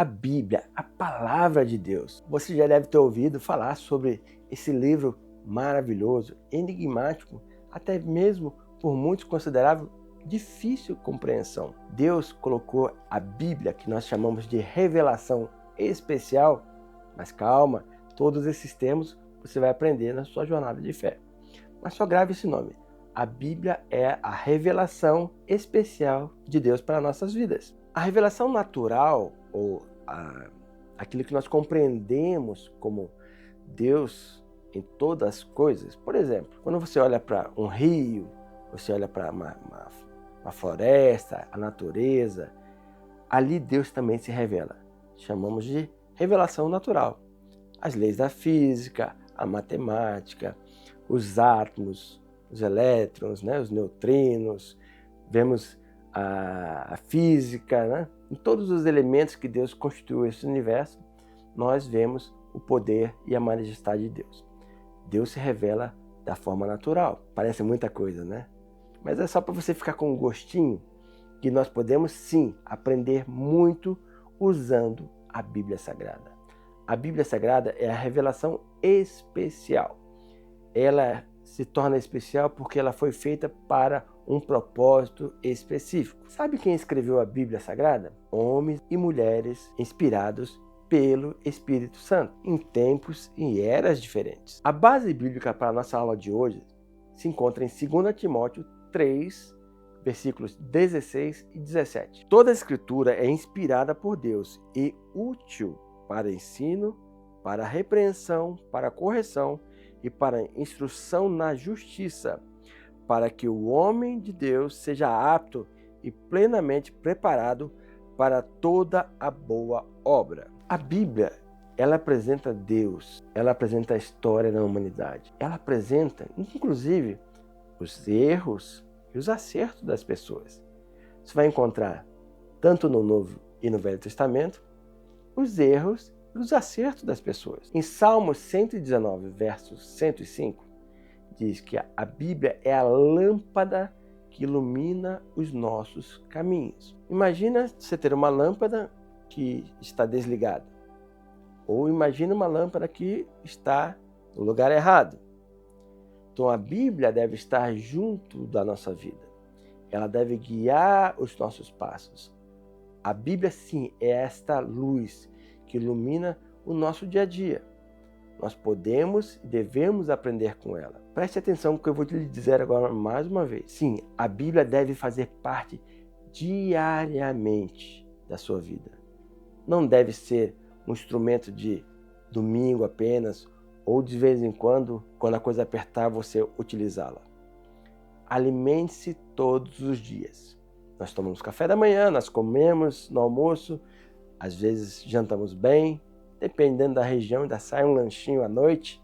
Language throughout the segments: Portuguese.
A Bíblia, a palavra de Deus. Você já deve ter ouvido falar sobre esse livro maravilhoso, enigmático, até mesmo por muitos considerável difícil compreensão. Deus colocou a Bíblia, que nós chamamos de revelação especial, mas calma, todos esses termos você vai aprender na sua jornada de fé. Mas só grave esse nome. A Bíblia é a revelação especial de Deus para nossas vidas. A revelação natural, ou aquilo que nós compreendemos como Deus em todas as coisas. Por exemplo, quando você olha para um rio, você olha para uma floresta, a natureza, ali Deus também se revela. Chamamos de revelação natural. As leis da física, a matemática, os átomos, os elétrons, os neutrinos, vemos a física, em todos os elementos que Deus constituiu esse universo, nós vemos o poder e a majestade de Deus. Deus se revela da forma natural. Parece muita coisa, né? Mas é só para você ficar com um gostinho que nós podemos sim aprender muito usando a Bíblia Sagrada. A Bíblia Sagrada é a revelação especial. Ela se torna especial porque ela foi feita para um propósito específico. Sabe quem escreveu a Bíblia Sagrada? Homens e mulheres inspirados pelo Espírito Santo, em tempos e eras diferentes. A base bíblica para a nossa aula de hoje se encontra em 2 Timóteo 3, versículos 16 e 17. Toda a Escritura é inspirada por Deus e útil para ensino, para repreensão, para correção e para instrução na justiça, para que o homem de Deus seja apto e plenamente preparado para toda a boa obra. A Bíblia, ela apresenta Deus, ela apresenta a história da humanidade, ela apresenta, inclusive, os erros e os acertos das pessoas. Você vai encontrar, tanto no Novo e no Velho Testamento, os erros e os acertos das pessoas. Em Salmo 119, verso 105, diz que a Bíblia é a lâmpada que ilumina os nossos caminhos. Imagina você ter uma lâmpada que está desligada. Ou imagina uma lâmpada que está no lugar errado. Então a Bíblia deve estar junto da nossa vida. Ela deve guiar os nossos passos. A Bíblia, sim, é esta luz que ilumina o nosso dia a dia. Nós podemos e devemos aprender com ela. Preste atenção no que eu vou lhe dizer agora mais uma vez. Sim, a Bíblia deve fazer parte diariamente da sua vida. Não deve ser um instrumento de domingo apenas, ou de vez em quando a coisa apertar, você utilizá-la. Alimente-se todos os dias. Nós tomamos café da manhã, nós comemos no almoço, às vezes jantamos bem, dependendo da região, ainda sai um lanchinho à noite,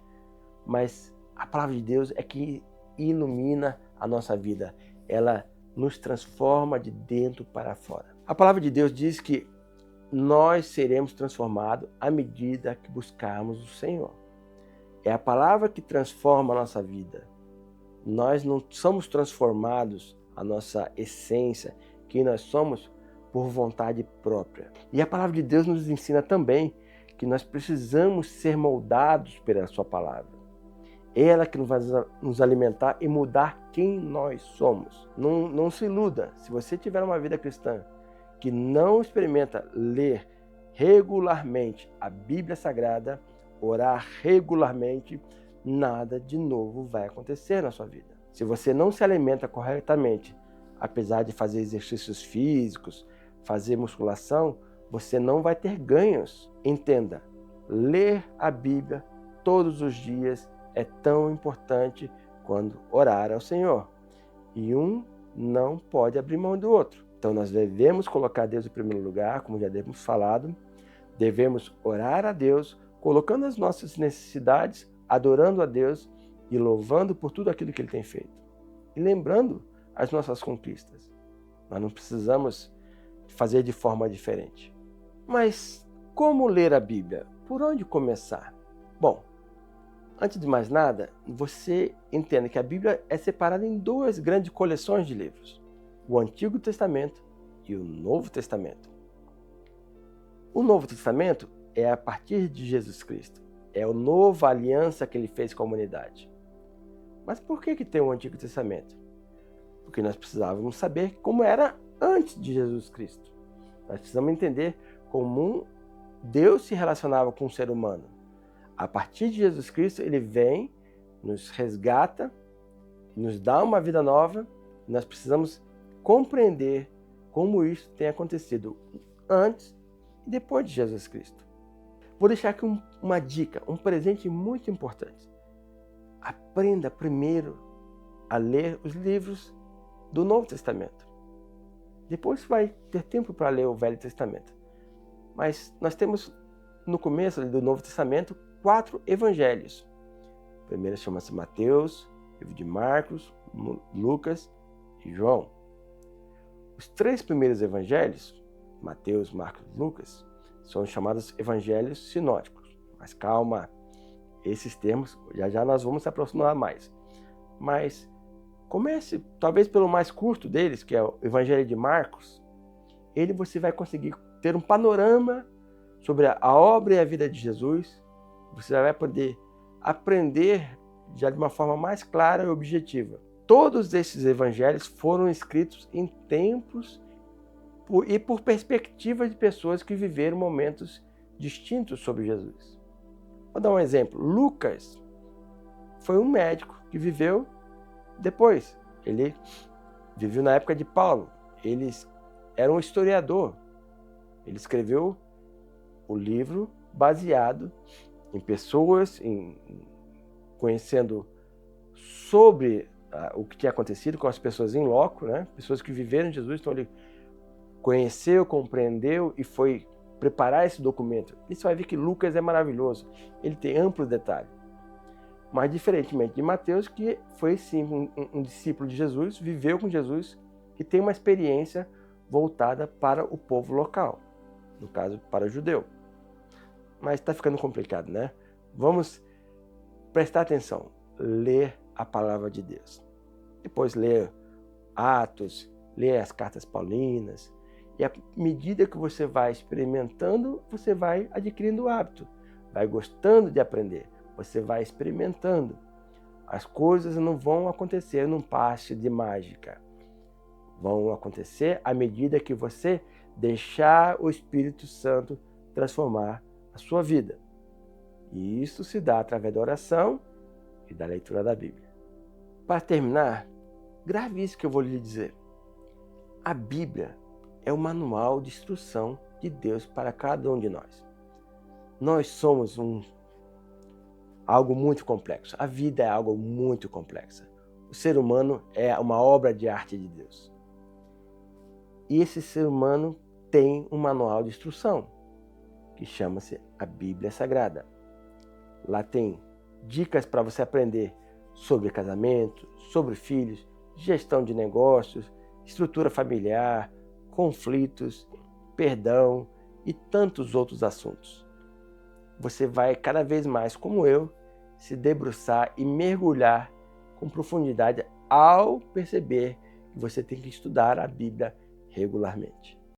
mas a palavra de Deus é que ilumina a nossa vida. Ela nos transforma de dentro para fora. A palavra de Deus diz que nós seremos transformados à medida que buscarmos o Senhor. É a palavra que transforma a nossa vida. Nós não somos transformados, a nossa essência, quem nós somos, por vontade própria. E a palavra de Deus nos ensina também que nós precisamos ser moldados pela sua palavra. Ela que vai nos alimentar e mudar quem nós somos. Não se iluda. Se você tiver uma vida cristã que não experimenta ler regularmente a Bíblia Sagrada, orar regularmente, nada de novo vai acontecer na sua vida. Se você não se alimenta corretamente, apesar de fazer exercícios físicos, fazer musculação, você não vai ter ganhos. Entenda, ler a Bíblia todos os dias é tão importante quanto orar ao Senhor. E um não pode abrir mão do outro. Então nós devemos colocar Deus em primeiro lugar, como já temos falado. Devemos orar a Deus, colocando as nossas necessidades, adorando a Deus e louvando por tudo aquilo que Ele tem feito. E lembrando as nossas conquistas. Nós não precisamos fazer de forma diferente. Mas como ler a Bíblia? Por onde começar? Bom, antes de mais nada, você entenda que a Bíblia é separada em duas grandes coleções de livros. O Antigo Testamento e o Novo Testamento. O Novo Testamento é a partir de Jesus Cristo. É a nova aliança que ele fez com a humanidade. Mas por que tem o Antigo Testamento? Porque nós precisávamos saber como era antes de Jesus Cristo. Nós precisamos entender como Deus se relacionava com o ser humano. A partir de Jesus Cristo, ele vem, nos resgata, nos dá uma vida nova. Nós precisamos compreender como isso tem acontecido antes e depois de Jesus Cristo. Vou deixar aqui uma dica, um presente muito importante. Aprenda primeiro a ler os livros do Novo Testamento. Depois você vai ter tempo para ler o Velho Testamento. Mas nós temos, no começo do Novo Testamento, 4 evangelhos. O primeiro chama-se Mateus, livro de Marcos, Lucas e João. Os 3 primeiros evangelhos, Mateus, Marcos e Lucas, são chamados evangelhos sinóticos. Mas calma, esses termos, já nós vamos se aproximar mais. Mas comece, talvez pelo mais curto deles, que é o Evangelho de Marcos. Ele você vai conseguir ter um panorama sobre a obra e a vida de Jesus. Você vai poder aprender já de uma forma mais clara e objetiva. Todos esses evangelhos foram escritos em tempos e por perspectiva de pessoas que viveram momentos distintos sobre Jesus. Vou dar um exemplo. Lucas foi um médico que viveu depois. Ele viveu na época de Paulo. Ele era um historiador. Ele escreveu o livro baseado em pessoas, conhecendo sobre o que tinha acontecido com as pessoas em loco, né? Pessoas que viveram Jesus. Então ele conheceu, compreendeu e foi preparar esse documento. E você vai ver que Lucas é maravilhoso. Ele tem amplo detalhe. Mas diferentemente de Mateus, que foi sim um discípulo de Jesus, viveu com Jesus e tem uma experiência voltada para o povo local, no caso para o judeu. Mas está ficando complicado, né? Vamos prestar atenção, ler a palavra de Deus. Depois ler Atos, ler as cartas paulinas. E à medida que você vai experimentando, você vai adquirindo o hábito, vai gostando de aprender, você vai experimentando. As coisas não vão acontecer num passe de mágica. Vão acontecer à medida que você deixar o Espírito Santo transformar a sua vida. E isso se dá através da oração e da leitura da Bíblia. Para terminar, grave isso que eu vou lhe dizer. A Bíblia é o manual de instrução de Deus para cada um de nós. Nós somos algo muito complexo. A vida é algo muito complexa. O ser humano é uma obra de arte de Deus. E esse ser humano tem um manual de instrução, que chama-se a Bíblia Sagrada. Lá tem dicas para você aprender sobre casamento, sobre filhos, gestão de negócios, estrutura familiar, conflitos, perdão e tantos outros assuntos. Você vai cada vez mais, como eu, se debruçar e mergulhar com profundidade ao perceber que você tem que estudar a Bíblia regularmente.